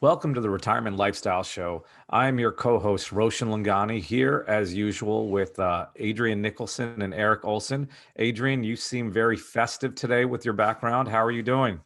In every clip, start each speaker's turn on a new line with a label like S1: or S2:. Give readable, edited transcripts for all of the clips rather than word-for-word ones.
S1: Welcome to the Retirement Lifestyle Show. I'm your co-host, Roshan Loungani, here as usual with Adrian Nicholson and Erik Olson. Adrian, you seem very festive today with your background. How are you doing?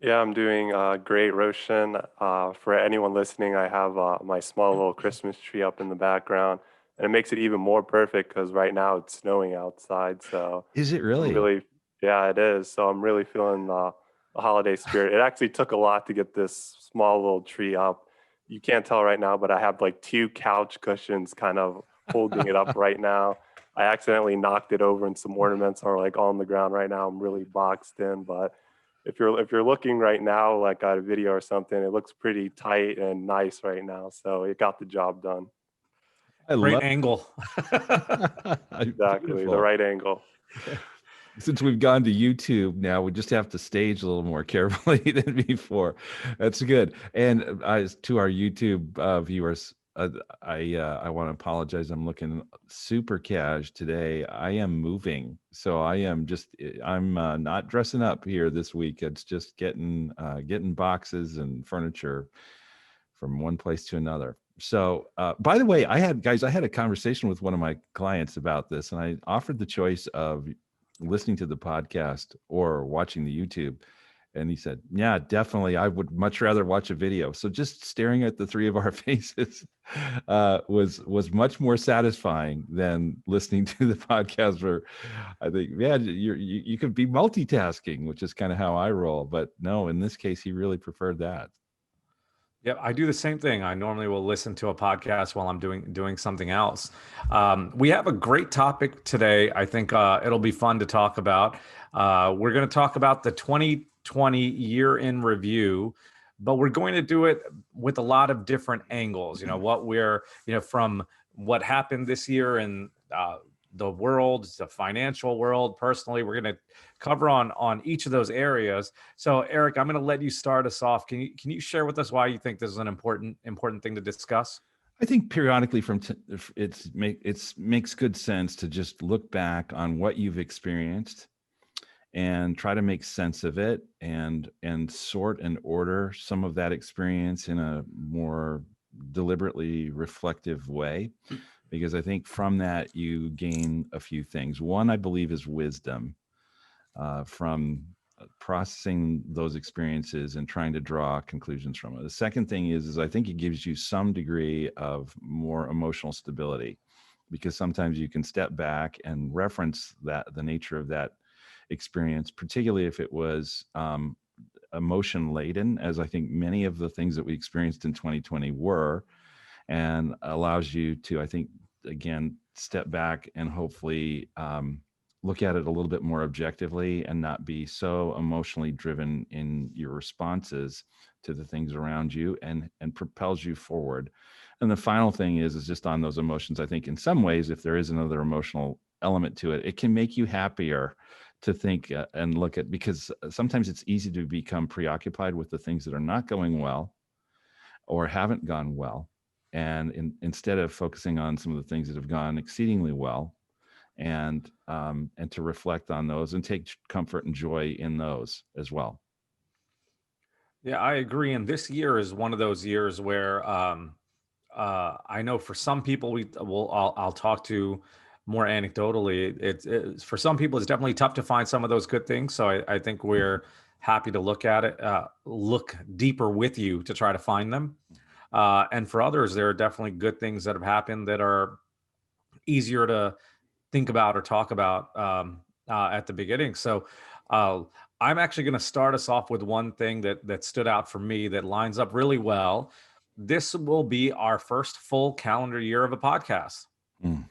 S2: Yeah, I'm doing great, Roshan. For anyone listening, I have my small little Christmas tree up in the background, and it makes it even more perfect because right now it's snowing outside. So
S3: Is it
S2: I'm
S3: really?
S2: really, yeah, it is. So I'm really feeling the holiday spirit. It actually took a lot to get this small little tree up. You can't tell right now, but I have like two couch cushions kind of holding it up right now. I accidentally knocked it over, and some ornaments are like on the ground right now. I'm really boxed in, but if you're looking right now, like at a video or something, it looks pretty tight and nice right now. So it got the job done.
S3: I
S1: Great
S3: love
S1: angle.
S2: Exactly, the
S3: beautiful.
S2: right angle.
S3: Since we've gone to YouTube now, we just have to stage a little more carefully than before. That's good. And to our YouTube viewers, I want to apologize. I'm looking super cash today. I am moving, so I'm not dressing up here this week. It's just getting boxes and furniture from one place to another. So, by the way, I had a conversation with one of my clients about this, and I offered the choice of listening to the podcast or watching the YouTube. And he said, yeah, definitely. I would much rather watch a video. So just staring at the three of our faces was much more satisfying than listening to the podcast. Where I think, yeah, you could be multitasking, which is kind of how I roll. But no, in this case, he really preferred that.
S1: Yep, I do the same thing. I normally will listen to a podcast while I'm doing something else. We have a great topic today. I think it'll be fun to talk about. We're going to talk about the 2020 year in review, but we're going to do it with a lot of different angles. From what happened this year in the world, the financial world, personally, we're going to cover on each of those areas. So, Erik, I'm going to let you start us off. Can you share with us why you think this is an important thing to discuss?
S3: I think periodically it's makes good sense to just look back on what you've experienced and try to make sense of it and sort and order some of that experience in a more deliberately reflective way, because I think from that you gain a few things. One, I believe, is wisdom from processing those experiences and trying to draw conclusions from it. The second thing is I think it gives you some degree of more emotional stability, because sometimes you can step back and reference the nature of that experience, particularly if it was emotion laden, as I think many of the things that we experienced in 2020 were, and allows you to, I think, again, step back and hopefully look at it a little bit more objectively and not be so emotionally driven in your responses to the things around you, and propels you forward. And the final thing is just on those emotions. I think in some ways, if there is another emotional element to it, it can make you happier to think and look at, because sometimes it's easy to become preoccupied with the things that are not going well or haven't gone well, and instead of focusing on some of the things that have gone exceedingly well, and to reflect on those and take comfort and joy in those as well.
S1: Yeah, I agree. And this year is one of those years where I know for some people, I'll talk to more anecdotally. It's for some people, it's definitely tough to find some of those good things. So I think we're happy to look at it, look deeper with you to try to find them. And for others, there are definitely good things that have happened that are easier to think about or talk about at the beginning. So uh, I'm actually going to start us off with one thing that stood out for me that lines up really well. This will be our first full calendar year of a podcast,
S3: Mm.
S1: and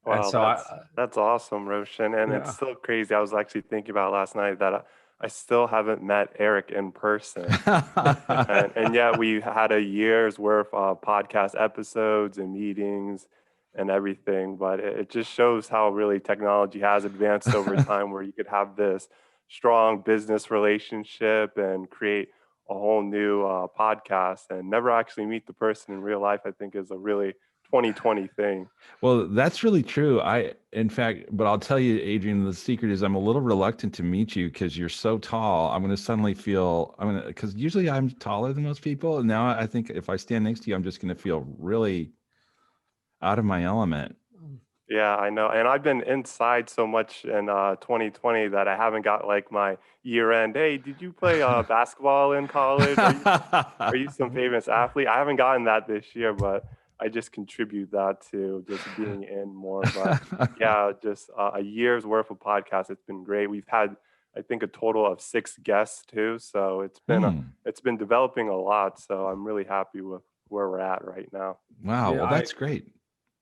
S2: Wow,
S1: so
S2: that's awesome, Roshan. And it's
S1: yeah.
S2: so crazy. I was actually thinking about last night that I still haven't met Erik in person. And yet we had a year's worth of podcast episodes and meetings and everything. But it just shows how really technology has advanced over time, where you could have this strong business relationship and create a whole new podcast and never actually meet the person in real life. I think is a really 2020 thing.
S3: Well, that's really true. In fact, but I'll tell you, Adrian, the secret is I'm a little reluctant to meet you because you're so tall. I'm going to suddenly feel, because usually I'm taller than most people. And now I think if I stand next to you, I'm just going to feel really out of my element.
S2: Yeah, I know. And I've been inside so much in 2020 that I haven't got like my year end. Hey, did you play basketball in college? Are you some famous athlete? I haven't gotten that this year, but I just contribute that to just being in more. But yeah, just a year's worth of podcasts. It's been great. We've had, I think, a total of 6 guests too. So it's been developing a lot. So I'm really happy with where we're at right now.
S3: Wow.
S1: Yeah,
S3: Well, that's great.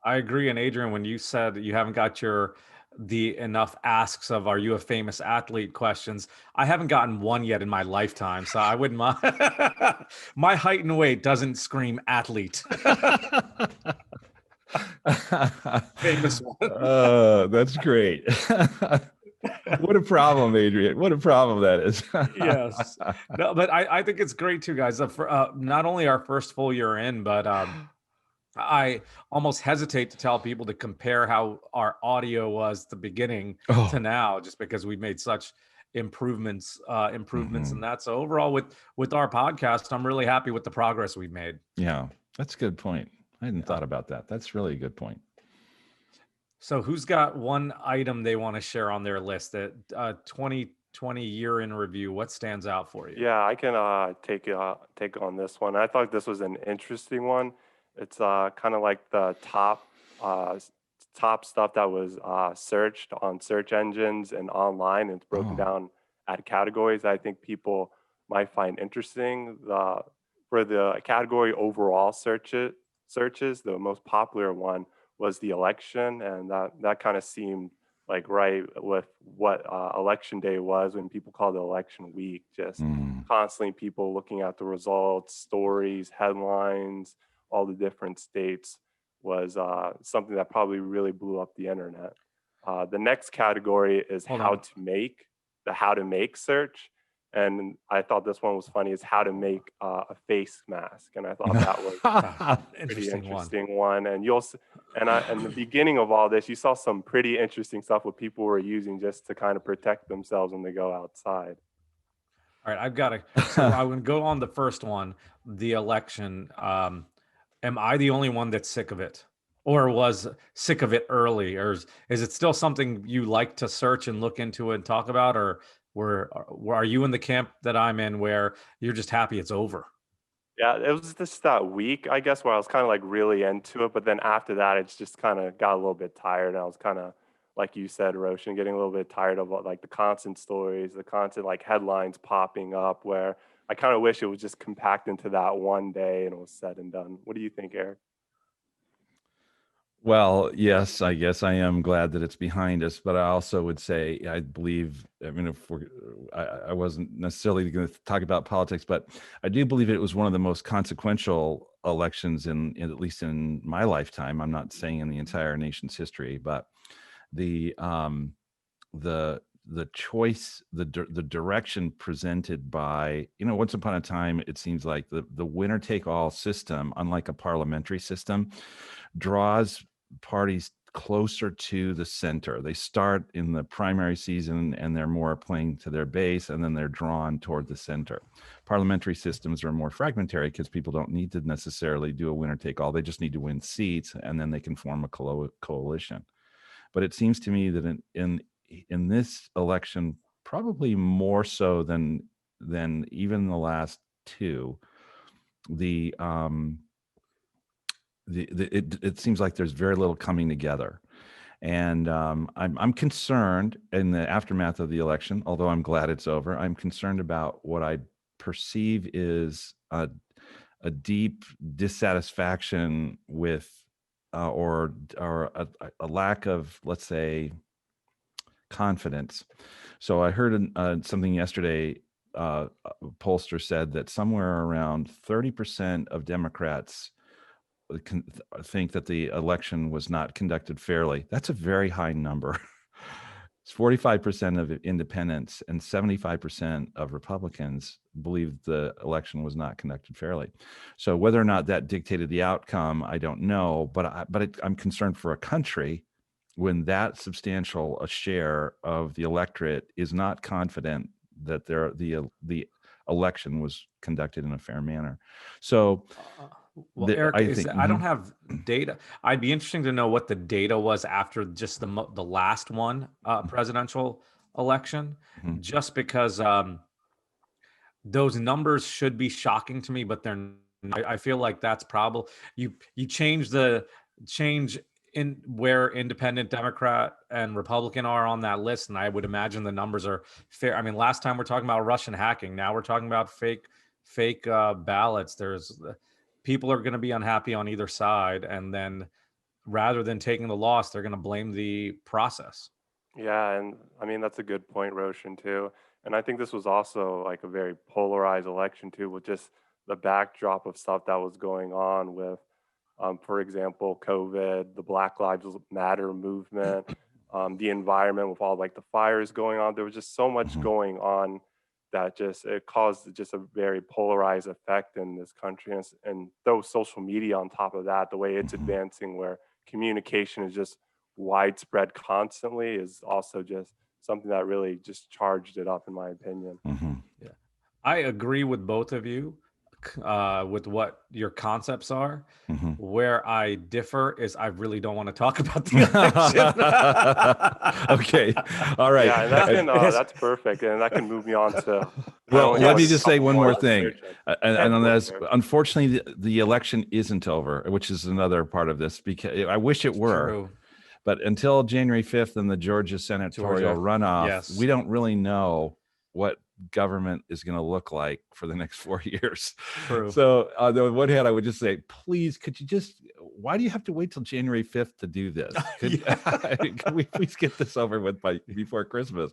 S1: I agree. And Adrian, when you said that you haven't got the enough asks of "Are you a famous athlete?" questions, I haven't gotten one yet in my lifetime, so I wouldn't mind. My height and weight doesn't scream athlete. Famous one.
S3: That's great. What a problem, Adrian. What a problem that is.
S1: Yes. No, but I think it's great too, guys. Not only our first full year in, but I almost hesitate to tell people to compare how our audio was at the beginning to now, just because we've made such improvements in that. So overall, with our podcast, I'm really happy with the progress we've made.
S3: Yeah, that's a good point. I hadn't thought about that. That's really a good point.
S1: So who's got one item they want to share on their list that 2020 year in review? What stands out for you?
S2: Yeah, I can take on this one. I thought this was an interesting one. It's kind of like the top stuff that was searched on search engines and online, and it's broken down at categories. I think people might find interesting. For the category overall searches, the most popular one was the election, and that kind of seemed like right with what election day was when people called it election week. Just constantly people looking at the results, stories, headlines, all the different states was something that probably really blew up the internet. The next category is how to make search. And I thought this one was funny, is how to make a face mask. And I thought that was a pretty interesting one. And in the beginning of all this, you saw some pretty interesting stuff what people were using just to kind of protect themselves when they go outside.
S1: All right, I've got to. So I'm going to go on the first one, the election. Am I the only one that's sick of it, or was sick of it early, or is it still something you like to search and look into and talk about, or are you in the camp that I'm in where you're just happy it's over?
S2: Yeah, it was just that week, I guess, where I was kind of like really into it. But then after that, it's just kind of got a little bit tired. And I was kind of, like you said, Roshan, getting a little bit tired of like the constant stories, the constant like headlines popping up, where I kind of wish it was just compact into that one day and it was said and done. What do you think, Eric?
S3: Well, yes, I guess I am glad that it's behind us, but I also would say I believe. I mean, I wasn't necessarily going to talk about politics, but I do believe it was one of the most consequential elections at least in my lifetime. I'm not saying in the entire nation's history, but the choice, the direction presented by, once upon a time, it seems like the winner take all system, unlike a parliamentary system, draws parties closer to the center. They start in the primary season and they're more playing to their base, and then they're drawn toward the center. Parliamentary systems are more fragmentary because people don't need to necessarily do a winner take all. They just need to win seats, and then they can form a coalition. But it seems to me that in this election, probably more so than even the last two, it seems like there's very little coming together. And I'm concerned in the aftermath of the election, although I'm glad it's over. I'm concerned about what I perceive is a deep dissatisfaction with or a lack of, let's say, confidence. So I heard something yesterday. A pollster said that somewhere around 30% of Democrats think that the election was not conducted fairly. That's a very high number. 45% of independents and 75% of Republicans believed the election was not conducted fairly. So whether or not that dictated the outcome, I don't know. But I'm concerned for a country when that substantial a share of the electorate is not confident that the election was conducted in a fair manner. So.
S1: Well, Eric,
S3: I think
S1: I don't have data. I'd be interesting to know what the data was after just the last one presidential election, just because those numbers should be shocking to me, but they're. I feel like that's probably you change in where independent Democrat and Republican are on that list, and I would imagine the numbers are fair. I mean, last time we're talking about Russian hacking, now we're talking about fake ballots. There's people are going to be unhappy on either side, and then rather than taking the loss, they're going to blame the process.
S2: Yeah, and I mean that's a good point, Roshan, too. And I think this was also like a very polarized election too, with just the backdrop of stuff that was going on with, for example, COVID, the Black Lives Matter movement, the environment with all like the fires going on. There was just so much going on that just it caused just a very polarized effect in this country. And throw social media on top of that, the way it's advancing, where communication is just widespread constantly, is also just something that really just charged it up, in my opinion.
S1: Yeah, I agree with both of you with what your concepts are. Where I differ is I really don't want to talk about the election.
S3: Okay, all right.
S2: Yeah, and that can, that's perfect, and that can move me on to.
S3: Well, let me just say one more
S2: research.
S3: thing, and on this, unfortunately, the election isn't over, which is another part of this. Because I wish it were.
S1: True.
S3: But until January 5th and the Georgia senatorial runoff,
S1: yes,
S3: we don't really know what government is going to look like for the next 4 years.
S1: True.
S3: So on the one hand, I would just say, please, why do you have to wait till January 5th to do this? Can we please get this over with before Christmas?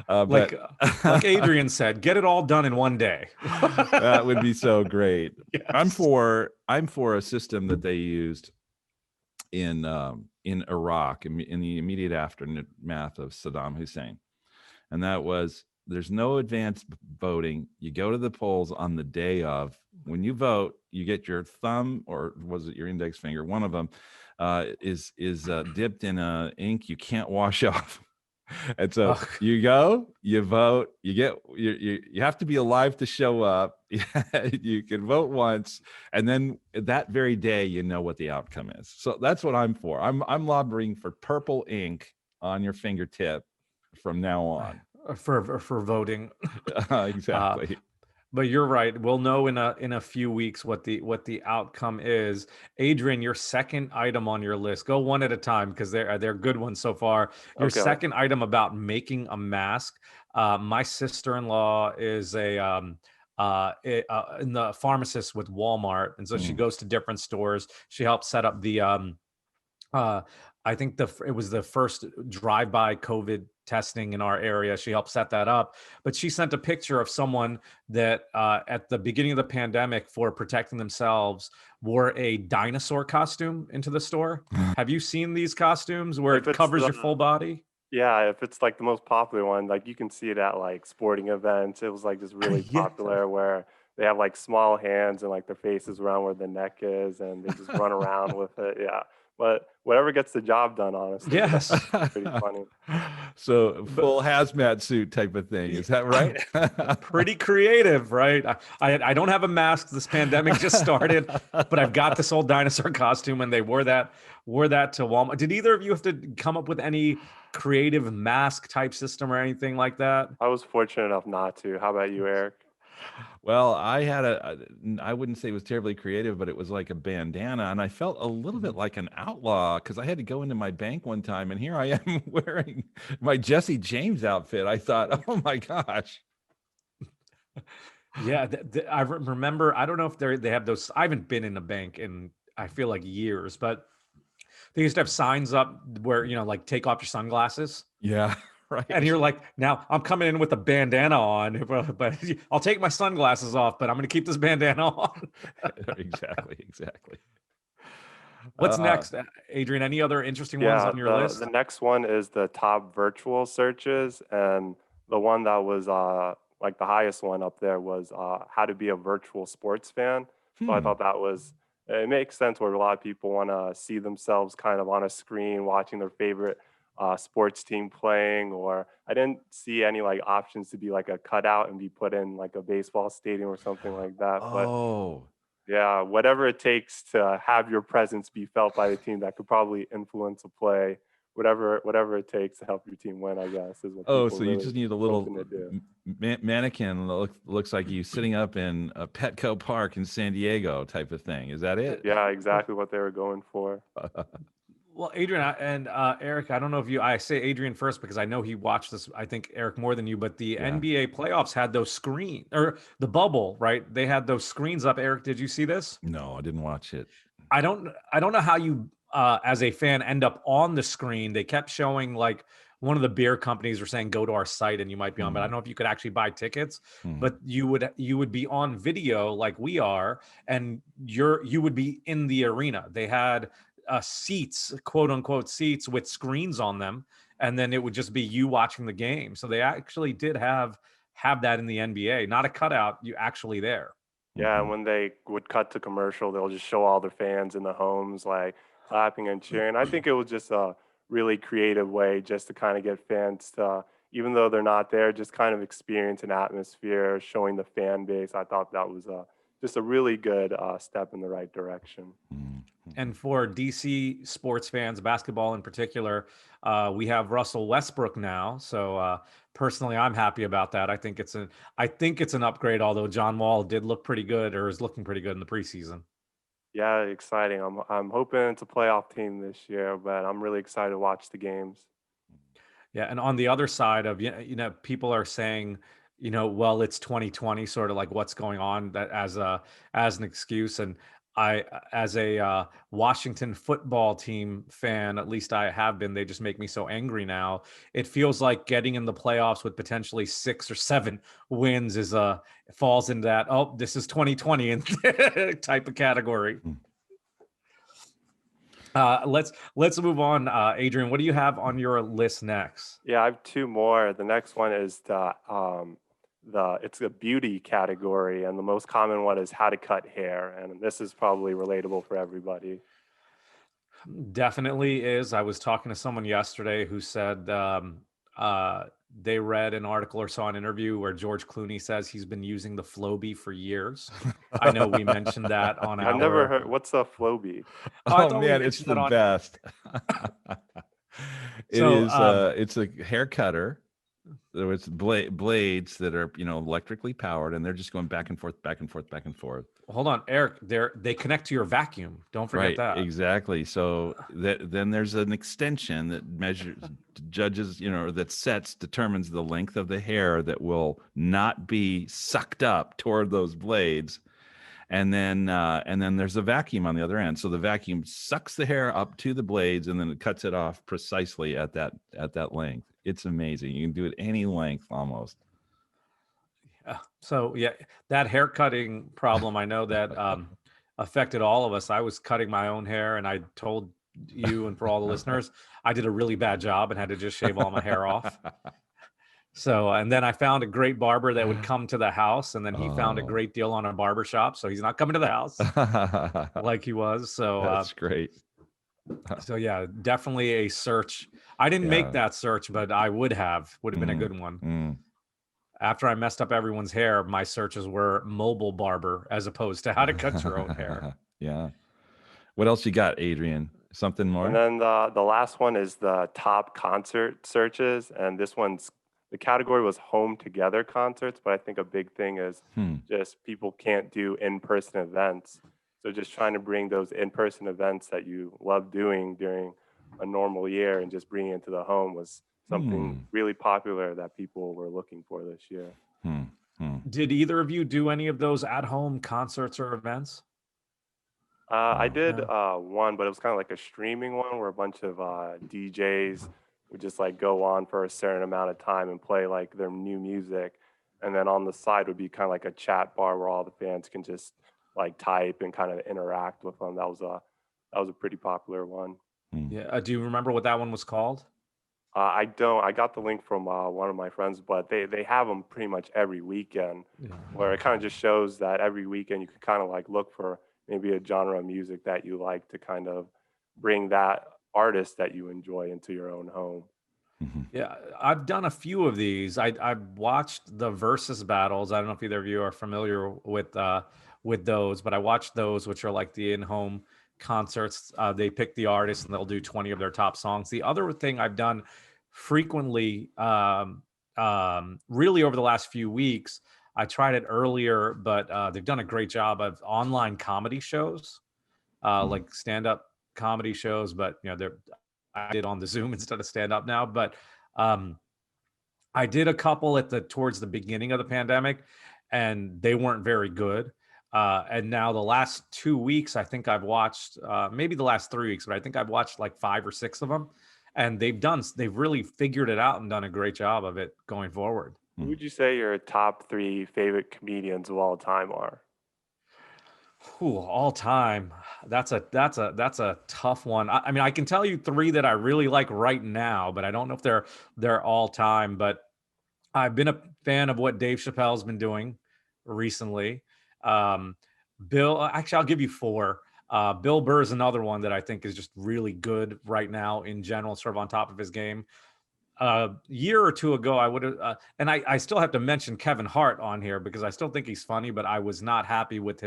S1: Like Adrian said, get it all done in one day.
S3: That would be so great.
S1: Yes.
S3: I'm for a system that they used in Iraq in the immediate aftermath of Saddam Hussein, and that was, there's no advanced voting. You go to the polls on the day of. When you vote, you get your thumb, or was it your index finger? One of them is dipped in ink you can't wash off. And so you go, you vote, you have to be alive to show up. You can vote once, and then that very day, you know what the outcome is. So that's what I'm for. I'm lobbying for purple ink on your fingertip from now on
S1: for voting.
S3: Exactly.
S1: But you're right. We'll know in a few weeks what the outcome is. Adrian, your second item on your list. Go one at a time because they're good ones so far. Your second item about making a mask. My sister-in-law is in the pharmacist with Walmart, and so she goes to different stores. She helps set up the I think it was the first drive-by COVID testing in our area. She helped set that up, but she sent a picture of someone that at the beginning of the pandemic, for protecting themselves, wore a dinosaur costume into the store. Have you seen these costumes where it covers your full body?
S2: Yeah, if it's like the most popular one, like you can see it at like sporting events. It was like just really popular, where they have like small hands and like their faces around where the neck is, and they just run around with it. Yeah. But whatever gets the job done, honestly.
S1: Yes.
S2: That's pretty funny.
S3: So full hazmat suit type of thing. Is that right?
S1: Pretty creative, right? I don't have a mask. This pandemic just started, but I've got this old dinosaur costume, and they wore that to Walmart. Did either of you have to come up with any creative mask type system or anything like that?
S2: I was fortunate enough not to. How about you, Eric?
S3: Well, I had I wouldn't say it was terribly creative, but it was like a bandana, and I felt a little bit like an outlaw because I had to go into my bank one time, and here I am wearing my Jesse James outfit. I thought, oh my gosh.
S1: Yeah, I remember. I don't know if they have those. I haven't been in a bank in, I feel like, years, but they used to have signs up where, like, take off your sunglasses.
S3: Yeah. Right.
S1: And you're like, now I'm coming in with a bandana on, but I'll take my sunglasses off, but I'm going to keep this bandana on.
S3: Exactly.
S1: What's
S3: Uh,
S1: next, Adrian? Any other interesting ones
S2: Yeah,
S1: on your
S2: the
S1: list?
S2: next one is the top virtual searches, and the one that was like the highest one up there was how to be a virtual sports fan. So I
S3: hmm.
S2: thought that was it makes sense where a lot of people want to see themselves kind of on a screen watching their favorite sports team playing, or I didn't see any like options to be like a cutout and be put in like a baseball stadium or something like that. But
S3: Oh,
S2: yeah, whatever it takes to have your presence be felt by the team that could probably influence a play, whatever it takes to help your team win, I guess, is what
S3: oh,
S2: people
S3: so you
S2: really
S3: just need a little
S2: hoping to do.
S3: mannequin looks like you sitting up in a Petco Park in San Diego type of thing. Is that
S1: Uh,
S3: it?
S2: Yeah, exactly what they were going for.
S1: Well, Adrian and Eric, I don't know if you, I say Adrian first because I know he watched this, I think Eric more than you, but the
S3: Yeah.
S1: NBA playoffs had those screen or the bubble, right? They had those screens up. Eric, did you see this?
S3: No, I didn't watch it.
S1: I don't know how you as a fan end up on the screen. They kept showing like one of the beer companies were saying go to our site and you might be on, but I don't
S3: Hmm.
S1: know if you could actually buy tickets,
S3: Hmm.
S1: but you would be on video like we are, and you would be in the arena. They had seats, quote unquote seats with screens on them, and then it would just be you watching the game. So they actually did have that in the NBA, not a cutout, you actually there.
S2: Yeah,
S3: Hmm.
S2: and when they would cut to commercial, they'll just show all their fans in the homes like clapping and cheering. I think it was just a really creative way just to kind of get fans to, even though they're not there, just kind of experience an atmosphere, showing the fan base. I thought that was just a really good step in the right direction.
S3: Hmm.
S1: And for DC sports fans, basketball in particular, we have Russell Westbrook now. So personally, I'm happy about that. I think it's an upgrade. Although John Wall did look pretty good, or is looking pretty good in the preseason.
S2: Yeah, exciting. I'm hoping it's a playoff team this year, but I'm really excited to watch the games.
S1: Yeah, and on the other side of people are saying, well, it's 2020, sort of like what's going on that as an excuse. And I, as a Washington football team fan, at least I have been. They just make me so angry now. It feels like getting in the playoffs with potentially 6 or 7 wins is falls into that. Oh, this is 2020 and type of category.
S3: Hmm.
S1: Let's move on. Adrian, what do you have on your list next?
S2: Yeah, I have two more. The next one is the it's a beauty category, and the most common one is how to cut hair, and this is probably relatable for everybody.
S1: Definitely is. I was talking to someone yesterday who said uh, they read an article or saw an interview where George Clooney says he's been using the Flowbee for years. I know we mentioned that on
S2: I've never
S1: our.
S2: heard what's a Flowbee.
S1: Oh, I
S3: Oh
S1: thought we
S3: man, it's
S1: mentioned
S3: the
S1: that on.
S3: best. It
S1: So
S3: is it's a hair cutter. There was blades that are, electrically powered, and they're just going back and forth, back and forth, back and forth.
S1: hold on, Eric. They connect to your vacuum. Don't forget
S3: Right,
S1: that.
S3: exactly. So that then there's an extension that measures, judges, that determines the length of the hair that will not be sucked up toward those blades, and then there's a vacuum on the other end. So the vacuum sucks the hair up to the blades, and then it cuts it off precisely at that length. It's amazing. You can do it any length almost.
S1: So yeah, that hair cutting problem, I know that affected all of us. I was cutting my own hair, and I told you and for all the listeners, I did a really bad job and had to just shave all my hair off. So, and then I found a great barber that would come to the house, and then he found a
S3: Oh,
S1: great deal on a barber shop. So he's not coming to the house like he was. So,
S3: that's great.
S1: so yeah, definitely a search. I didn't make
S3: Yeah.
S1: that search, but I would have been a
S3: Mm,
S1: good one.
S3: mm.
S1: After I messed up everyone's hair, my searches were mobile barber as opposed to how to cut your own hair.
S3: Yeah. What else you got, Adrian? Something
S2: And
S3: more?
S2: then the last one is the top concert searches, and this one's the category was home together concerts, but I think a big thing is
S3: Hmm.
S2: just people can't do in-person events. So just trying to bring those in-person events that you love doing during a normal year and just bringing it to the home was something
S3: Hmm.
S2: really popular that people were looking for this year.
S3: Hmm. Hmm.
S1: Did either of you do any of those at home concerts or events?
S2: I
S3: No.
S2: did
S1: No.
S2: one, but it was kind of like a streaming one where a bunch of DJs would just like go on for a certain amount of time and play like their new music, and then on the side would be kind of like a chat bar where all the fans can just like type and kind of interact with them. That was That was a pretty popular one.
S1: Yeah. Do you remember what that one was called?
S2: I don't. I got the link from one of my friends, but they have them pretty much every weekend,
S1: Yeah.
S2: where it kind of just shows that every weekend you can kind of like look for maybe a genre of music that you like to kind of bring that artist that you enjoy into your own home.
S3: Mhm.
S1: Yeah, I've done a few of these. I've watched the versus battles. I don't know if either of you are familiar with those, but I watched those, which are like the in-home concerts. They pick the artist and they'll do 20 of their top songs. The other thing I've done frequently, really over the last few weeks, I tried it earlier, but they've done a great job of online comedy shows,
S3: Mhm.
S1: like stand-up comedy shows. But they're I did on the Zoom instead of stand up now, but um, I did a couple at the towards the beginning of the pandemic, and they weren't very good. And now the last 2 weeks, I think I've watched maybe the last 3 weeks, but I think I've watched like 5 or 6 of them, and they've really figured it out and done a great job of it going forward.
S2: Who
S3: Mhm.
S2: would you say your top three favorite comedians of all time are?
S1: Whew, all time. That's a tough one. I mean, I can tell you three that I really like right now, but I don't know if they're all time. But I've been a fan of what Dave Chappelle's been doing recently. Um, actually, I'll give you four. Bill Burr is another one that I think is just really good right now in general, sort of on top of his game. A year or two ago, I would have, and I still have to mention Kevin Hart on here because I still think he's funny, but I was not happy with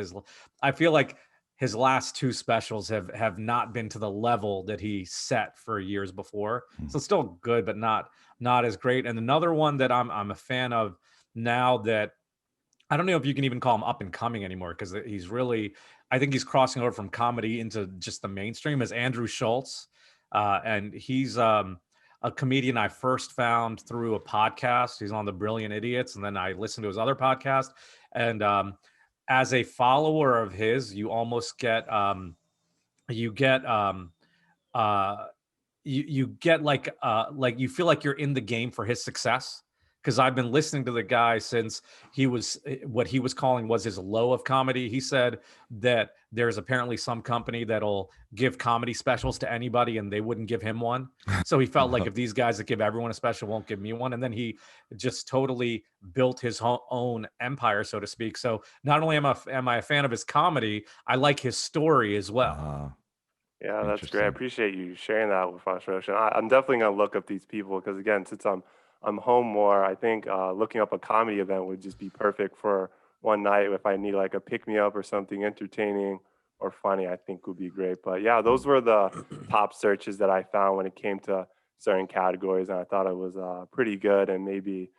S1: I feel like his last two specials have not been to the level that he set for years before.
S3: Mhm.
S1: So still good, but not as great. And another one that I'm a fan of now that I don't know if you can even call him up and coming anymore because he's really, I think he's crossing over from comedy into just the mainstream is Andrew Schultz. And he's a comedian I first found through a podcast. He's on the Brilliant Idiots. And then I listened to his other podcast. And as a follower of his, you get, uh, you get like you feel like you're in the game for his success because I've been listening to the guy since he was what he was calling was his low of comedy. He said that there's apparently some company that'll give comedy specials to anybody and they wouldn't give him one. So he felt like if these guys that give everyone a special won't give me one, and then he just totally built his own empire, so to speak. So not only am I a fan of his comedy, I like his story as well.
S2: Yeah, that's great. I
S3: Interesting.
S2: appreciate you sharing that with us, Roshan. I'm definitely gonna look up these people because again, since I'm home more, I think looking up a comedy event would just be perfect for one night if I need like a pick me up or something entertaining or funny. I think would be great. But yeah, those were the top searches that I found when it came to certain categories, and I thought it was pretty good. And maybe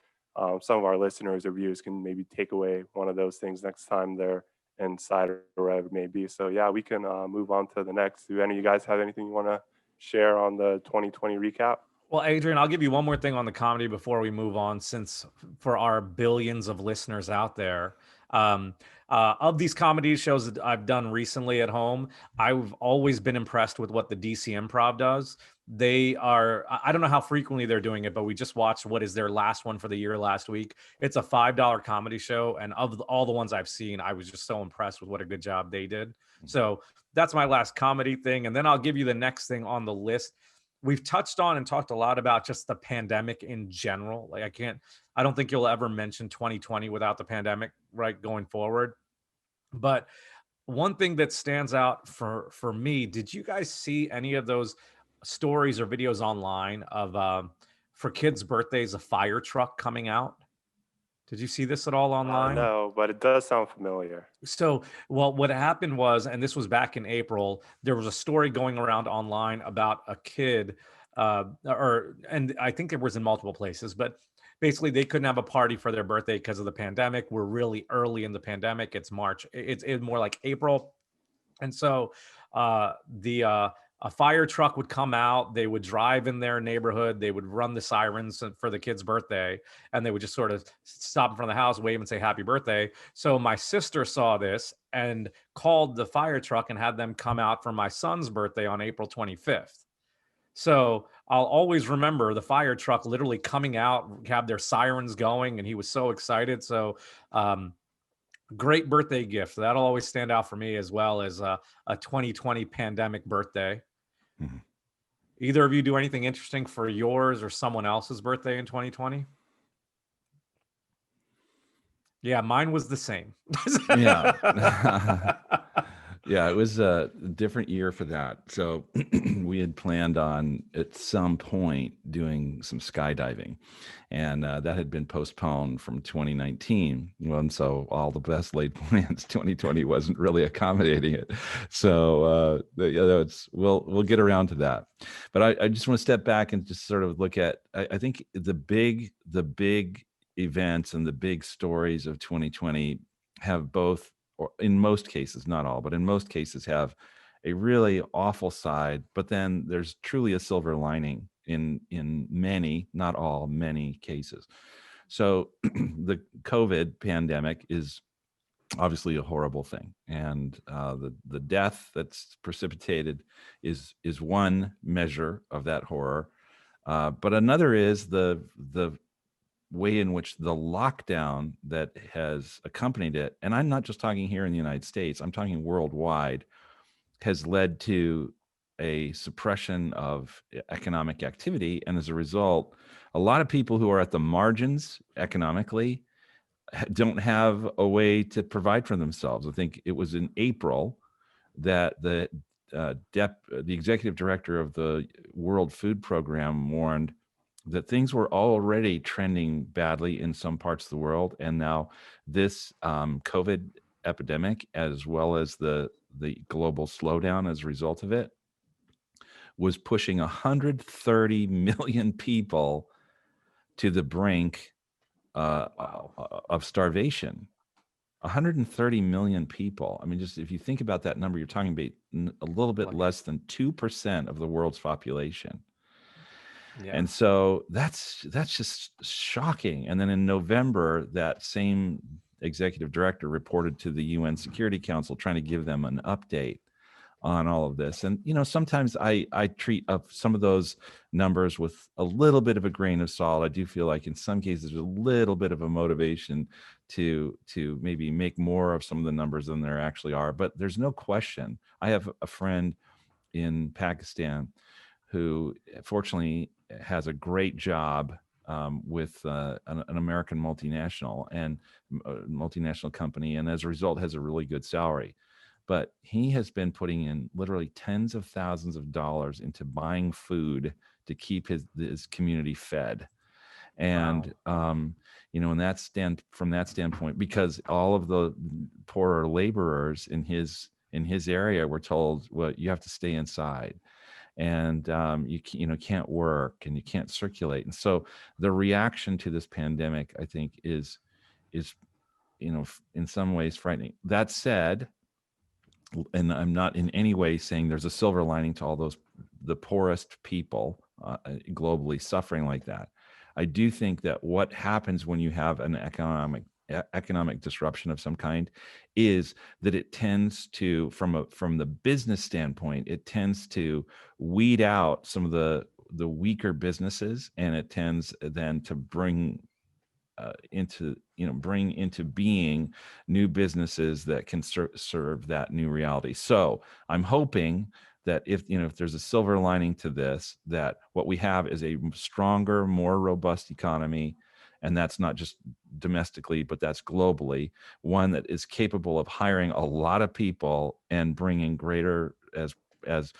S2: some of our listeners or viewers can maybe take away one of those things next time they're inside or wherever it may be. So yeah, we can move on to the next. Do any of you guys have anything you want to share on the 2020 recap?
S1: Well, Adrian, I'll give you one more thing on the comedy before we move on, since for our billions of listeners out there, um, of these comedy shows that I've done recently at home, I've always been impressed with what the DC Improv does. They are, I don't know how frequently they're doing it, but we just watched what is their last one for the year last week. It's a $5 comedy show. And of all the ones I've seen, I was just so impressed with what a good job they did. So that's my last comedy thing. And then I'll give you the next thing on the list. We've touched on and talked a lot about just the pandemic in general. Like I don't think you'll ever mention 2020 without the pandemic, right, going forward. But one thing that stands out for me, did you guys see any of those stories or videos online of for kids' birthdays, a fire truck coming out? Did you see this at all online?
S2: No, but it does sound familiar.
S1: So, well, what happened was, and this was back in April, there was a story going around online about a kid, and I think it was in multiple places, but basically they couldn't have a party for their birthday because of the pandemic. We're really early in the pandemic. It's March. It's more like April. And so the a fire truck would come out, they would drive in their neighborhood, they would run the sirens for the kid's birthday, and they would just sort of stop in front of the house, wave and say happy birthday. So my sister saw this and called the fire truck and had them come out for my son's birthday on April 25th. So I'll always remember the fire truck literally coming out, have their sirens going, and he was so excited. So um, Great birthday gift. That'll always stand out for me, as well as a 2020 pandemic birthday.
S3: Mhm.
S1: Either of you do anything interesting for yours or someone else's birthday in 2020? Yeah, mine was the same.
S3: Yeah. Yeah, it was a different year for that. So we had planned on at some point doing some skydiving, and that had been postponed from 2019. Well, and so all the best laid plans, 2020 wasn't really accommodating it. So we'll get around to that. But I just want to step back and just sort of look at. I think the big events and the big stories of 2020 have both, or in most cases, not all, but in most cases, have a really awful side, but then there's truly a silver lining in many, not all, many cases. So the COVID pandemic is obviously a horrible thing, and the death that's precipitated is one measure of that horror, but another is the way in which the lockdown that has accompanied it, and I'm not just talking here in the United States, I'm talking worldwide, has led to a suppression of economic activity. And as a result, a lot of people who are at the margins economically don't have a way to provide for themselves. I think it was in April that the executive director of the World Food Program warned that things were already trending badly in some parts of the world, and now this COVID epidemic, as well as the global slowdown as a result of it, was pushing 130 million people to the brink of starvation. 130 million people. I mean, just if you think about that number, you're talking about a little bit less than 2% of the world's population.
S1: Yeah.
S3: And so that's just shocking. And then in November, that same executive director reported to the UN Security Council, trying to give them an update on all of this. And sometimes I treat up some of those numbers with a little bit of a grain of salt. I do feel like in some cases there's a little bit of a motivation to maybe make more of some of the numbers than there actually are. But there's no question. I have a friend in Pakistan who fortunately has a great job with an American multinational and multinational company, and as a result has a really good salary. But he has been putting in literally tens of thousands of dollars into buying food to keep his community fed. And from that standpoint, because all of the poorer laborers in his area were told, well, you have to stay inside, and you can't work and you can't circulate. And so the reaction to this pandemic, I think, is in some ways frightening. That said, and I'm not in any way saying there's a silver lining to all the poorest people globally suffering like that. I do think that what happens when you have an economic disruption of some kind is that it tends to, from the business standpoint, it tends to weed out some of the weaker businesses, and it tends then to bring into being new businesses that can serve that new reality. So I'm hoping that if there's a silver lining to this, that what we have is a stronger, more robust economy, and that's not just domestically, but that's globally, one that is capable of hiring a lot of people and bringing greater, as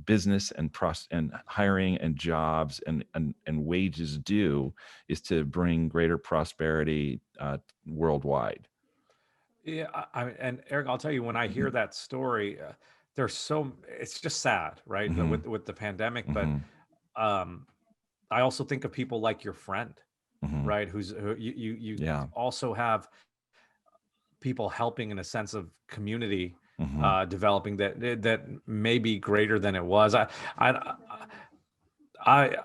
S3: business and hiring and jobs and wages do, is to bring greater prosperity worldwide.
S1: Yeah, and Eric, I'll tell you, when I hear that story, it's just sad, right?
S3: Mhm.
S1: With the pandemic, but
S3: Mhm.
S1: um, I also think of people like your friend,
S3: Mhm.
S1: right? You
S3: Yeah.
S1: also have people helping in a sense of community
S3: Mhm.
S1: developing that may be greater than it was. I I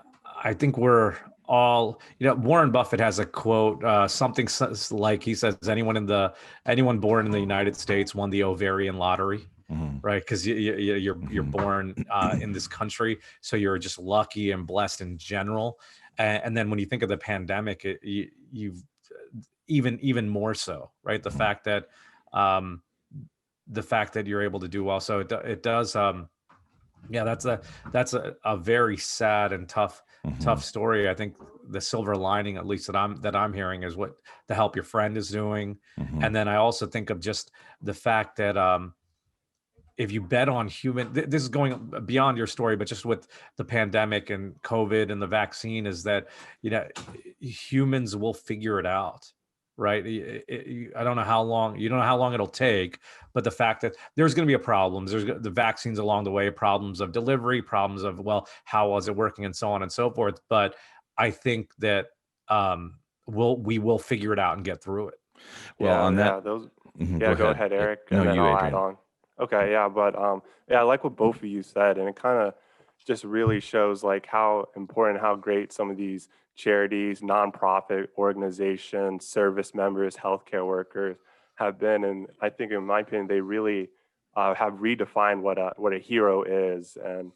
S1: I think we're all, Warren Buffett has a quote, something like, he says, anyone born in the United States won the ovarian lottery,
S3: Mhm.
S1: right? Because you're
S3: Mhm.
S1: born in this country, so you're just lucky and blessed in general. And then when you think of the pandemic, you've even more so, right? The um, fact that you're able to do well. So it does. Yeah, that's a very sad and tough story. I think the silver lining, at least that I'm hearing, is what the help your friend is doing. And then I also think of just the fact that if you bet on this is going beyond your story, but just with the pandemic and COVID and the vaccine, is that, humans will figure it out, right? I don't know how long, you don't know how long it'll take, but the fact that there's going to be problems, the vaccines along the way, problems of delivery, problems of, well, how was it working, and so on and so forth. But I think that we will figure it out and get through it.
S3: Well,
S2: Well,
S3: on that,
S2: yeah, those.
S3: go
S2: Yeah, go
S3: ahead.
S2: ahead, Eric,
S3: No,
S2: and then
S3: you,
S2: I'll add
S3: Adrian.
S2: on. Okay, yeah, but yeah, I like what both of you said, and it kind of just really shows like how important, how great some of these charities, nonprofit organizations, service members, healthcare workers have been. And I think, in my opinion, they really have redefined what a hero is. And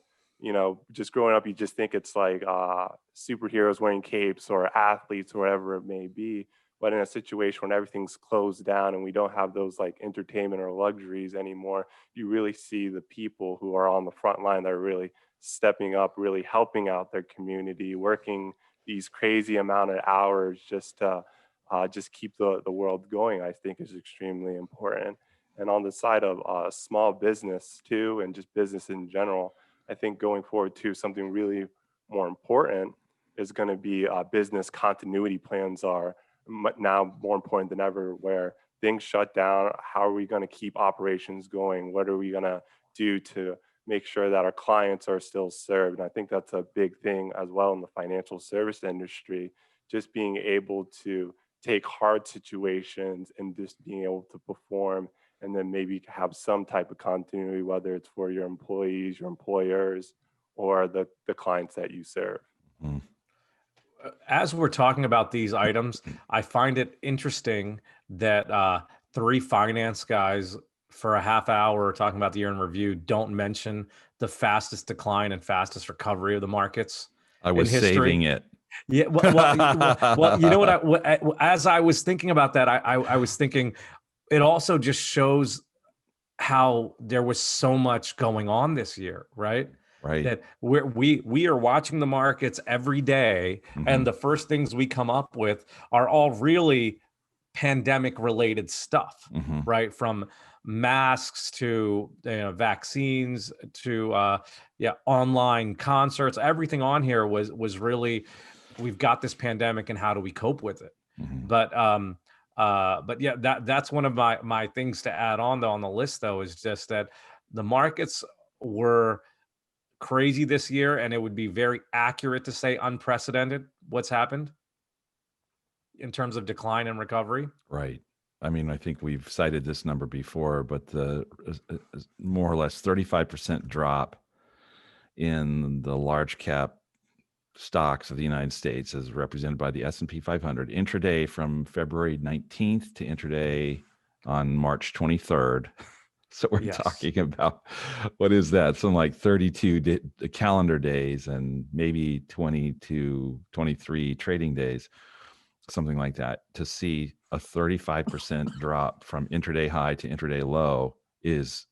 S2: just growing up, you just think it's like superheroes wearing capes or athletes or whatever it may be. But in a situation when everything's closed down and we don't have those like entertainment or luxuries anymore, you really see the people who are on the front line that are really stepping up, really helping out their community, working these crazy amount of hours just to just keep the world going. I think is extremely important. And on the side of small business too, and just business in general, I think going forward too, something really more important is going to be business continuity plans are now more important than ever, where things shut down. How are we going to keep operations going? What are we going to do to make sure that our clients are still served? And I think that's a big thing as well in the financial service industry, just being able to take hard situations and just being able to perform, and then maybe have some type of continuity, whether it's for your employees, your employers, or the clients that you serve.
S3: Mm.
S1: As we're talking about these items, I find it interesting that three finance guys for a half hour talking about the year in review don't mention the fastest decline and fastest recovery of the markets
S3: I
S1: in
S3: was
S1: history.
S3: saving it.
S1: Yeah, well, you know as I was thinking about that, I was thinking it also just shows how there was so much going on this year, right?
S3: Right.
S1: That we are watching the markets every day, and
S3: Mhm.
S1: the first things we come up with are all really pandemic related stuff,
S3: Mhm.
S1: right? From masks to vaccines to online concerts. Everything on here was really, we've got this pandemic and how do we cope with it?
S3: Mhm.
S1: But yeah, that's one of my things to add on though on the list though, is just that the markets were crazy this year, and it would be very accurate to say unprecedented what's happened in terms of decline and recovery.
S3: Right. I mean, I think we've cited this number before, but the more or less 35% drop in the large cap stocks of the United States, as represented by the S&P 500, intraday from February 19th to intraday on March 23rd. So we're
S1: Yes.
S3: talking about, what is that? Something like 32 calendar days and maybe 20 to 23 trading days, something like that. To see a 35% drop from intraday high to intraday low is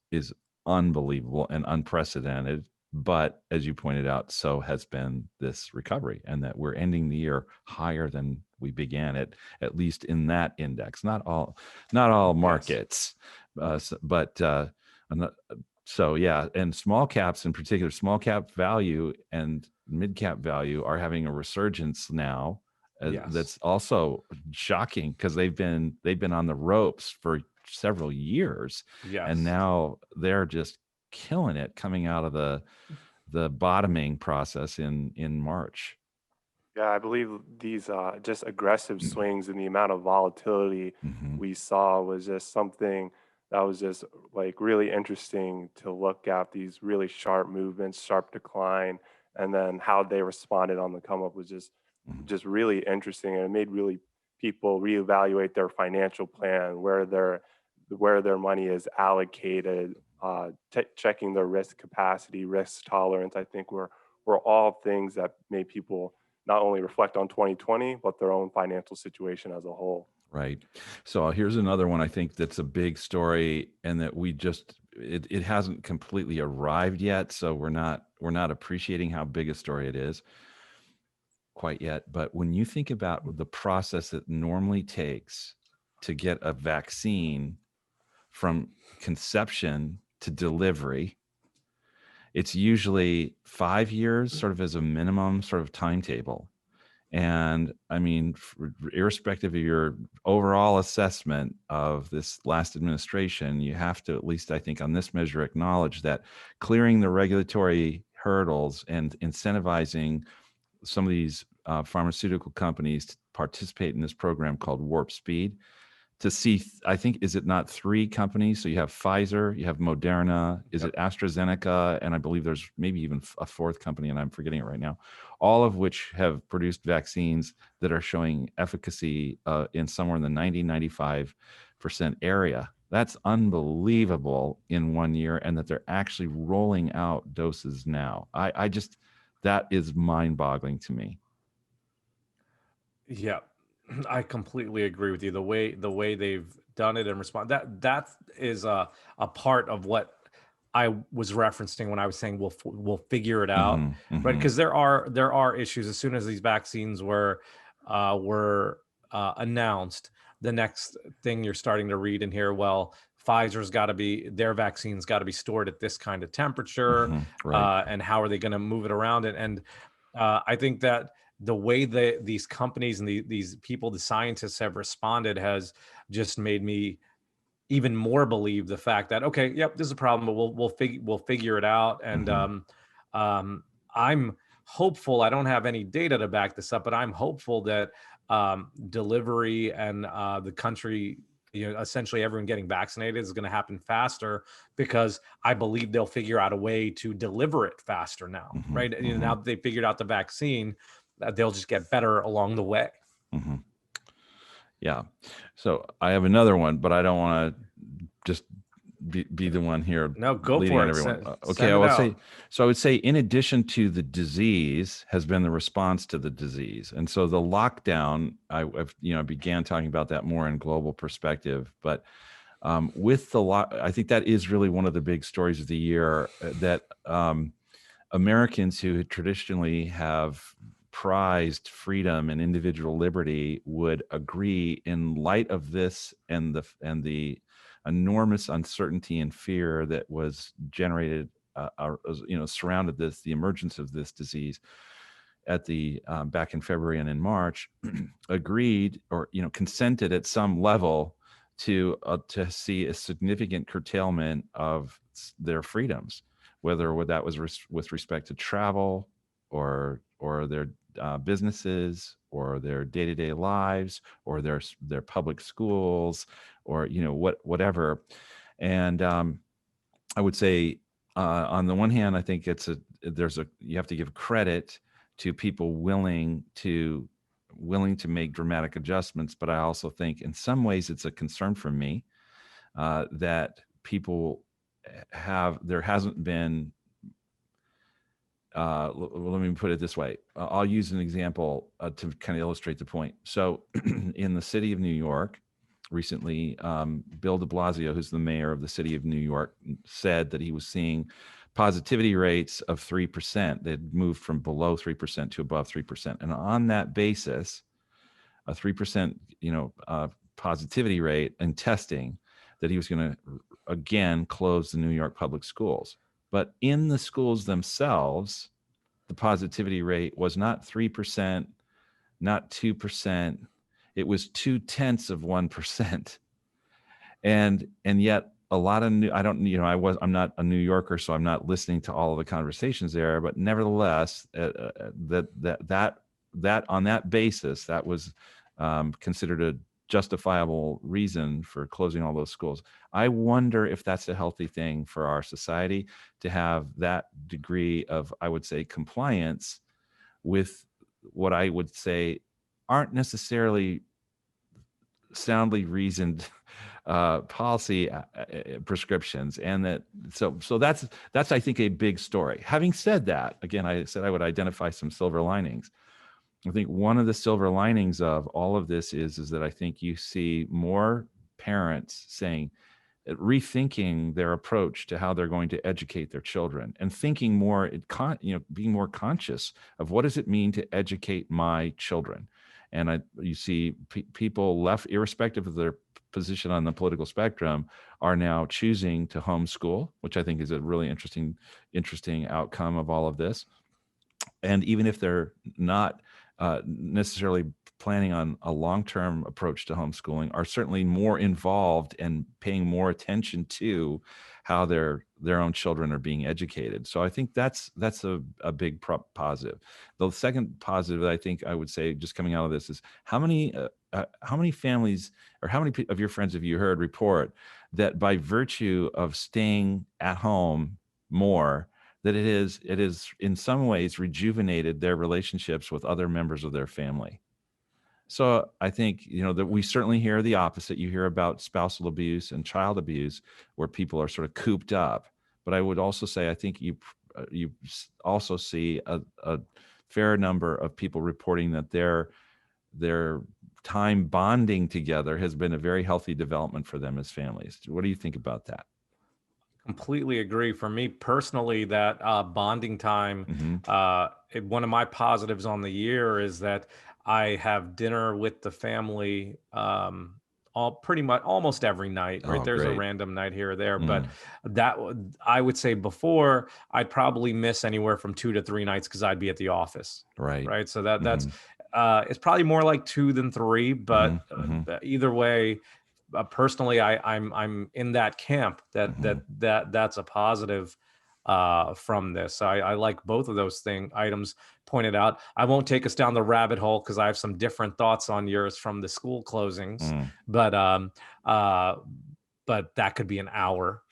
S3: unbelievable and unprecedented. But as you pointed out, so has been this recovery, and that we're ending the year higher than we began it, at least in that index. Not all markets, but so yeah. And small caps in particular, small cap value and mid cap value are having a resurgence now.
S1: Yes.
S3: That's also shocking, because they've been on the ropes for several years,
S1: Yes.
S3: and now they're just killing it coming out of the bottoming process in March.
S2: Yeah, I believe these just aggressive swings and the amount of volatility
S3: Mhm.
S2: we saw was just something that was just like really interesting to look at. These really sharp movements, sharp decline, and then how they responded on the come up was
S3: Mhm.
S2: just really interesting, and it made really people reevaluate their financial plan, where their money is allocated, checking their risk capacity, risk tolerance. I think were all things that made people not only reflect on 2020, but their own financial situation as a whole.
S3: Right. So here's another one I think that's a big story, and that it hasn't completely arrived yet. So we're not appreciating how big a story it is quite yet. But when you think about the process it normally takes to get a vaccine from conception to delivery, it's usually 5 years, sort of as a minimum sort of timetable. And I mean, irrespective of your overall assessment of this last administration, you have to, at least I think on this measure, acknowledge that clearing the regulatory hurdles and incentivizing some of these pharmaceutical companies to participate in this program called Warp Speed, to see, I think, is it not 3 companies? So you have Pfizer, you have Moderna, is it AstraZeneca? And I believe there's maybe even a 4th company, and I'm forgetting it right now, all of which have produced vaccines that are showing efficacy in somewhere in the 90-95% area. That's unbelievable in 1 year, and that they're actually rolling out doses now. I just, that is mind-boggling to me.
S1: Yeah, I completely agree with you. The way they've done it and respond, that is a part of what I was referencing when I was saying we'll figure it out,
S3: Hmm.
S1: right?
S3: Hmm.
S1: Because there are issues as soon as these vaccines were announced. The next thing you're starting to read and hear, well, their vaccine's got to be stored at this kind of temperature,
S3: Hmm. Right.
S1: and how are they going to move it around? And I think that the way that these companies and these people, the scientists, have responded has just made me even more believe the fact that, okay, yep, this is a problem, but we'll figure it out. And
S3: Hmm.
S1: I'm hopeful. I don't have any data to back this up, but I'm hopeful that delivery and the country, essentially everyone getting vaccinated is going to happen faster, because I believe they'll figure out a way to deliver it faster now,
S3: Hmm.
S1: right?
S3: Hmm.
S1: Now that they figured out the vaccine, they'll just get better along the way.
S3: Hmm. Yeah. So I have another one, but I don't want to just be the one here
S1: No, go
S3: leading
S1: for
S3: on
S1: it.
S3: everyone. Okay,
S1: Send
S3: I
S1: it
S3: will
S1: out.
S3: say, so I would say, in addition to the disease has been the response to the disease. And so the lockdown, I've began talking about that more in global perspective, but with I think that is really one of the big stories of the year, that Americans who traditionally have prized freedom and individual liberty would agree, in light of this and the enormous uncertainty and fear that was generated, surrounded the emergence of this disease at the back in February and in March, agreed, or consented at some level to see a significant curtailment of their freedoms, whether that was with respect to travel, or their businesses, or their day-to-day lives, or their public schools, or whatever. And I would say, on the one hand, I think you have to give credit to people willing to make dramatic adjustments, but I also think in some ways it's a concern for me that people there hasn't been. Let me put it this way. I'll use an example to kind of illustrate the point. So, in the city of New York, recently, Bill de Blasio, who's the mayor of the city of New York, said that he was seeing positivity rates of 3%. They'd moved from below 3% to above 3%. And on that basis, a 3%, positivity rate and testing, that he was going to again close the New York public schools. But in the schools themselves, the positivity rate was not 3%, not 2%. It was 0.2%. And yet a lot of I'm not a New Yorker, so I'm not listening to all of the conversations there, but nevertheless, that on that basis, that was considered a justifiable reason for closing all those schools. I wonder if that's a healthy thing for our society, to have that degree of, I would say, compliance with what I would say aren't necessarily soundly reasoned policy prescriptions. And so that's I think a big story. Having said that, again, I said I would identify some silver linings. I think one of the silver linings of all of this is that I think you see more parents saying, rethinking their approach to how they're going to educate their children, and thinking more, being more conscious of what does it mean to educate my children. And you see people left, irrespective of their position on the political spectrum, are now choosing to homeschool, which I think is a really interesting outcome of all of this. And even if they're not necessarily planning on a long-term approach to homeschooling, are certainly more involved and paying more attention to how their own children are being educated. So I think that's a big positive. The second positive that I think I would say, just coming out of this, is how many families, or how many of your friends have you heard report that by virtue of staying at home more, that it is in some ways rejuvenated their relationships with other members of their family. So I think, that we certainly hear the opposite. You hear about spousal abuse and child abuse where people are sort of cooped up. But I would also say, I think you also see a fair number of people reporting that their time bonding together has been a very healthy development for them as families. What do you think about that?
S1: Completely agree. For me personally, that bonding time,
S3: Mm-hmm.
S1: one of my positives on the year is that I have dinner with the family pretty much almost every night, right?
S3: Oh,
S1: There's a
S3: great.
S1: random night here or there, but
S3: Mm.
S1: I would say before, I'd probably miss anywhere from 2 to 3 nights because I'd be at the office,
S3: Right.
S1: right? So that's
S3: Mhm.
S1: it's probably more like 2 than 3, but
S3: Mhm.
S1: either way, personally, I'm in that camp
S3: Mhm.
S1: that's a positive from this. I like both of those items pointed out. I won't take us down the rabbit hole because I have some different thoughts on yours from the school closings,
S3: Mm.
S1: but uh, that could be an hour.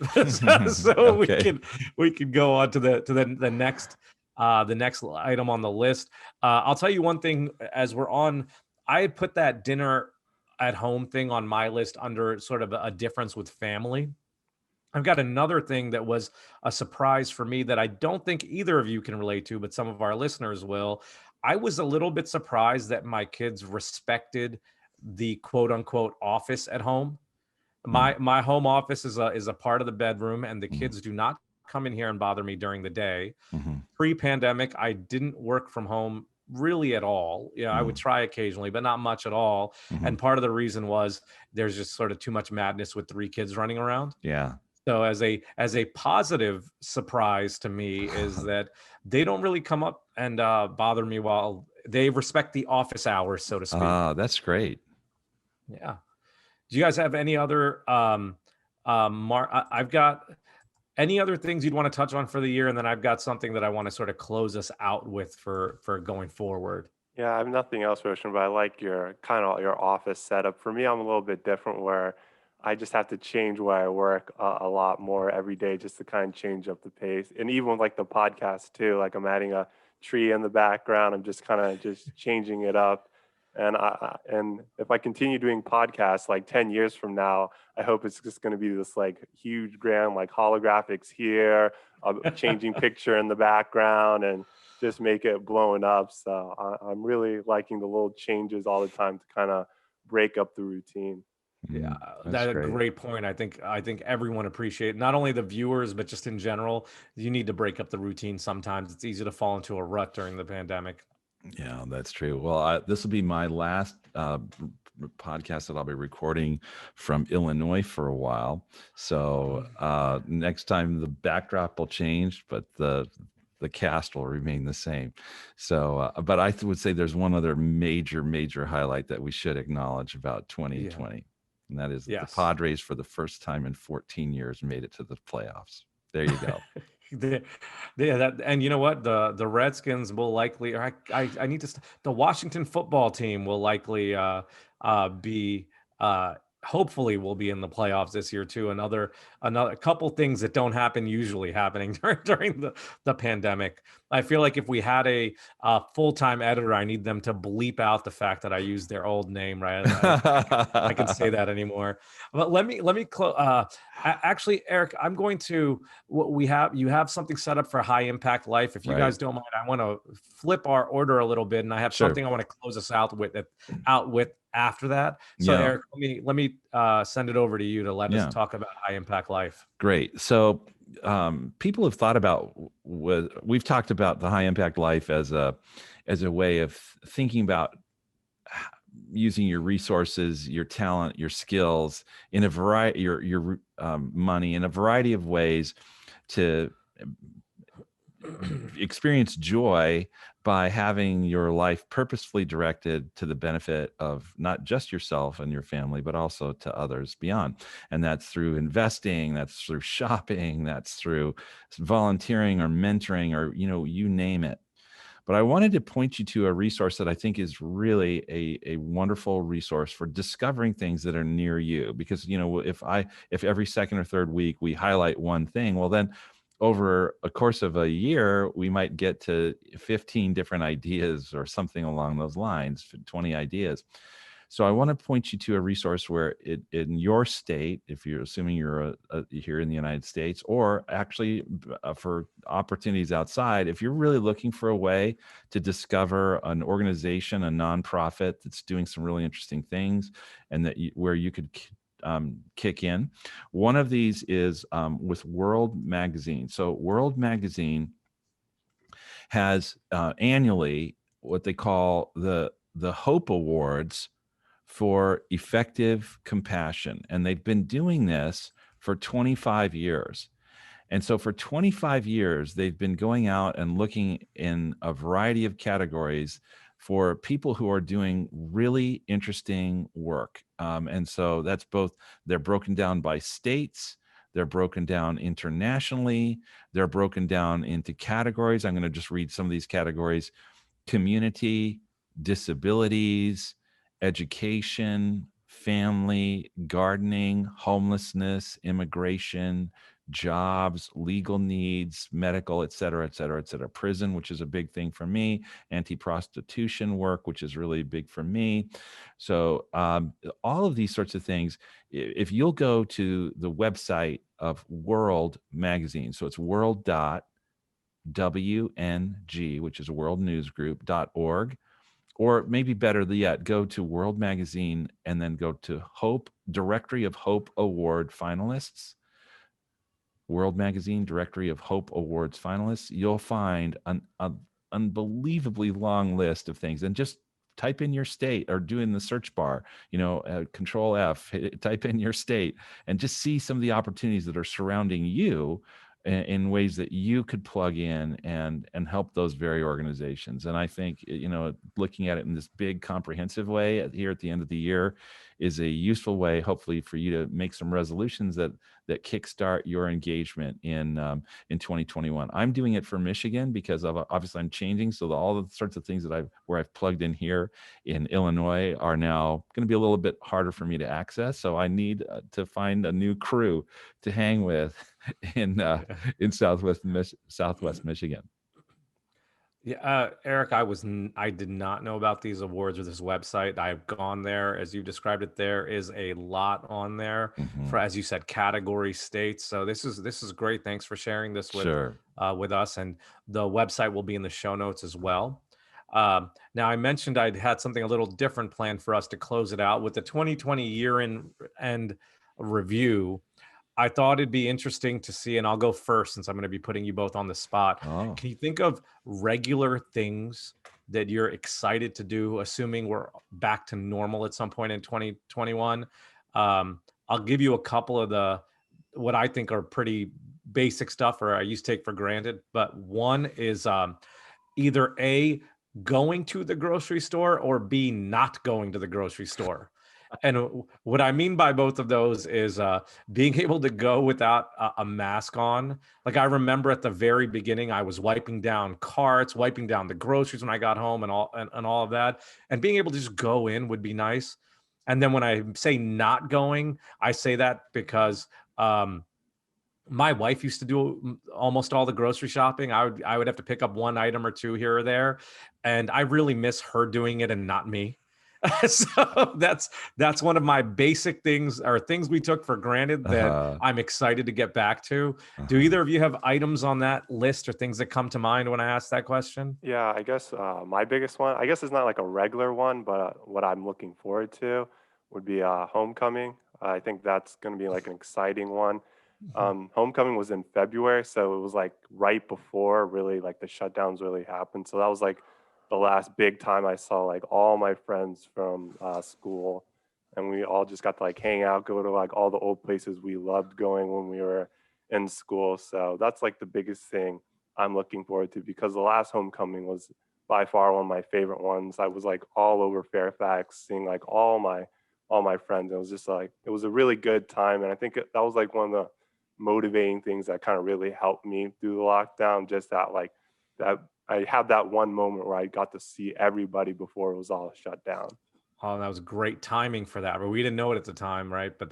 S1: So
S3: Okay.
S1: we could go on to the next item on the list. I'll tell you one thing as we're on. I had put that dinner at home thing on my list under sort of a difference with family. I've got another thing that was a surprise for me that I don't think either of you can relate to, but some of our listeners will. I was a little bit surprised that my kids respected the quote unquote office at home.
S3: Mm.
S1: My home office is a part of the bedroom, and the
S3: Mhm.
S1: kids do not come in here and bother me during the day.
S3: Mhm.
S1: Pre-pandemic, I didn't work from home really at all. Yeah, I would
S3: Mm.
S1: try occasionally, but not much at all.
S3: Mhm.
S1: And part of the reason was there's just sort of too much madness with 3 kids running around.
S3: Yeah.
S1: So as a positive surprise to me is that they don't really come up and bother me while they respect the office hours, so to speak.
S3: That's great.
S1: Yeah. Do you guys have any other I've got any other things you'd want to touch on for the year, and then I've got something that I want to sort of close us out with for going forward.
S2: Yeah, I have nothing else, Roshan, but I like your kind of your office setup. For me, I'm a little bit different where I just have to change where I work a lot more every day just to kind of change up the pace. And even with like the podcast too, like I'm adding a tree in the background. I'm just kind of just changing it up. And if I continue doing podcasts like 10 years from now, I hope it's just going to be this like huge grand like holographics here, a changing picture in the background, and just make it blowing up. So I'm really liking the little changes all the time to kind of break up the routine.
S1: Yeah,
S3: That's
S1: that's a
S3: great.
S1: great point. I think everyone appreciate not only the viewers but just in general. You need to break up the routine sometimes. It's easy to fall into a rut during the pandemic.
S3: Yeah, that's true. Well, this will be my last podcast that I'll be recording from Illinois for a while. So next time the backdrop will change, but the cast will remain the same. So, but I would say there's one other major highlight that we should acknowledge about
S1: Yeah.
S3: 2020, and that is that the
S1: Yes.
S3: Padres, for the first time in 14 years, made it to the playoffs. There you go.
S1: The- yeah, that and you know what, the Redskins will likely, or I need to the Washington football team will likely be hopefully will be in the playoffs this year too. Another couple things that don't happen usually happening during the pandemic. I feel like if we had a full-time editor, I need them to bleep out the fact that I used their old name, right? I can say that anymore. But let me close. Actually, Eric, I'm going to. You have something set up for High Impact Life. If you
S3: Right.
S1: guys don't mind, I want to flip our order a little bit, and I have
S3: Sure.
S1: something I want to close us out with after that. So,
S3: Yeah.
S1: Eric, let me send it over to you to let us
S3: Yeah.
S1: talk about High Impact Life.
S3: Great. So people have thought about we've talked about the High Impact Life as a way of thinking about using your resources, your talent, your skills in a variety, your money in a variety of ways to experience joy by having your life purposefully directed to the benefit of not just yourself and your family, but also to others beyond. And that's through investing, that's through shopping, that's through volunteering or mentoring, or, you name it. But I wanted to point you to a resource that I think is really a wonderful resource for discovering things that are near you. Because, if every second or third week we highlight one thing, well, then over a course of a year, we might get to 15 different ideas or something along those lines, 20 ideas. So I want to point you to a resource where in your state, if you're assuming you're here in the United States, or actually for opportunities outside, if you're really looking for a way to discover an organization, a nonprofit that's doing some really interesting things, and where you could kick in. One of these is with World Magazine. So World Magazine has annually what they call the Hope Awards for effective compassion. And they've been doing this for 25 years. And so for 25 years, they've been going out and looking in a variety of categories for people who are doing really interesting work. And so that's both, they're broken down by states, they're broken down internationally, they're broken down into categories. I'm going to just read some of these categories: community, disabilities, education, family, gardening, homelessness, immigration, jobs, legal needs, medical, et cetera, et cetera, et cetera. Prison, which is a big thing for me, anti-prostitution work, which is really big for me. So all of these sorts of things, if you'll go to the website of World Magazine, so it's world.wng, which is World News Group.org, or maybe better yet, go to World Magazine and then go to Hope, Directory of Hope Award finalists. World Magazine Directory of Hope Awards finalists. You'll find an unbelievably long list of things, and just type in your state, or do in the search bar, Control F, type in your state, and just see some of the opportunities that are surrounding you in ways that you could plug in and help those very organizations. And I think, looking at it in this big comprehensive way here at the end of the year is a useful way, hopefully, for you to make some resolutions that kickstart your engagement in 2021. I'm doing it for Michigan because obviously I'm changing. So all the sorts of things that I've plugged in here in Illinois are now going to be a little bit harder for me to access. So I need to find a new crew to hang with in Southwest Michigan.
S1: Yeah, Eric, I did not know about these awards or this website. I've gone there, as you described it. There is a lot on there for, as you said, category states. So this is great. Thanks for sharing this
S3: Sure.
S1: with us, and the website will be in the show notes as well. Now, I mentioned I'd had something a little different planned for us to close it out with the 2020 year-end review. I thought it'd be interesting to see, and I'll go first since I'm going to be putting you both on the spot.
S3: Oh.
S1: Can you think of regular things that you're excited to do, assuming we're back to normal at some point in 2021? I'll give you a couple of what I think are pretty basic stuff, or I used to take for granted. But one is either A, going to the grocery store, or B, not going to the grocery store. And what I mean by both of those is being able to go without a mask on. Like, I remember at the very beginning, I was wiping down carts, wiping down the groceries when I got home, and all of that. And being able to just go in would be nice. And then when I say not going, I say that because My wife used to do almost all the grocery shopping. I would have to pick up one item or two here or there, and I really miss her doing it and not me. So that's one of my basic things, or things we took for granted, that
S3: Uh-huh.
S1: I'm excited to get back to. Do
S3: Uh-huh.
S1: either of you have items on that list or things that come to mind when I ask that question?
S2: Yeah, I guess my biggest one, I guess it's not like a regular one, but what I'm looking forward to would be homecoming. I think that's going to be like an exciting one. Homecoming was in February, so it was like right before really like the shutdowns really happened. So that was like the last big time I saw like all my friends from school, and we all just got to like hang out, go to like all the old places we loved going when we were in school. So that's like the biggest thing I'm looking forward to, because the last homecoming was by far one of my favorite ones. I was like all over Fairfax, seeing like all my friends. It was just like it was a really good time, and I think that was like one of the motivating things that kind of really helped me through the lockdown. Just that like that I had that one moment where I got to see everybody before it was all shut down.
S1: Oh, that was great timing for that, but we didn't know it at the time, right? But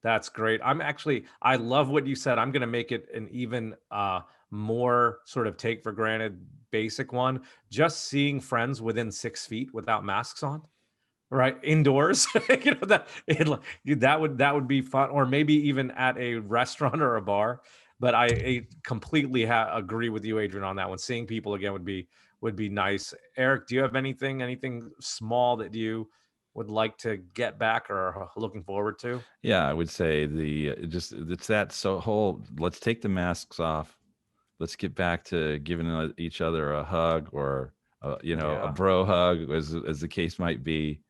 S1: that's great. I love what you said. I'm gonna make it an even more sort of take for granted basic one. Just seeing friends within 6 feet without masks on, right, indoors. That would be fun, or maybe even at a restaurant or a bar. But I completely agree with you, Adrian, on that one. Seeing people again would be nice. Eric, do you have anything small that you would like to get back or are looking forward to?
S3: Yeah, I would say it's that so whole let's take the masks off. Let's get back to giving each other a hug, or a
S1: Yeah.
S3: bro hug, as the case might be.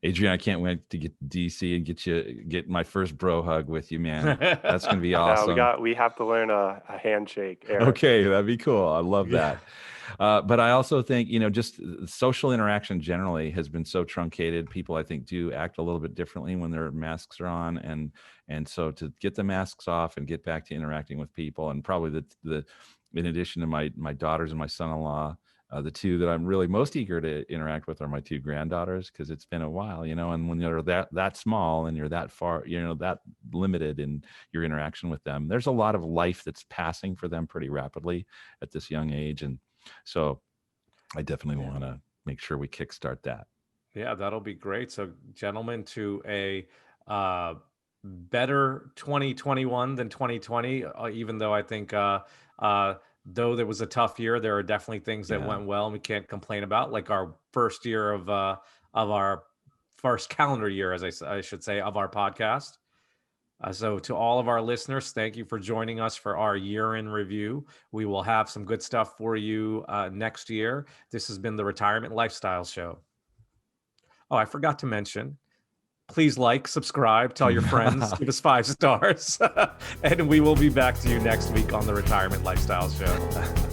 S3: Adrian, I can't wait to get to DC and get my first bro hug with you, man. That's gonna be
S2: Yeah,
S3: awesome.
S2: we have to learn a handshake, Eric.
S3: Okay, that'd be cool. I love
S1: Yeah.
S3: that. But I also think, just social interaction generally has been so truncated. People, I think, do act a little bit differently when their masks are on, and so to get the masks off and get back to interacting with people, and probably the in addition to my daughters and my son-in-law, the two that I'm really most eager to interact with are my two granddaughters, because it's been a while, and when you're that small and you're that far, that limited in your interaction with them, there's a lot of life that's passing for them pretty rapidly at this young age. And so I definitely
S1: Yeah.
S3: want to make sure we kickstart that.
S1: Yeah, that'll be great. So, gentlemen, to a uh, better 2021 than 2020, even though I think, though there was a tough year, there are definitely things that
S3: Yeah.
S1: went well and we can't complain about, like our first year of our first calendar year, as I should say, of our podcast. So, to all of our listeners, thank you for joining us for our year in review. We will have some good stuff for you next year. This has been the Retirement Lifestyle Show. Oh, I forgot to mention, please like, subscribe, tell your friends, give us 5 stars, and we will be back to you next week on the Retirement Lifestyle Show.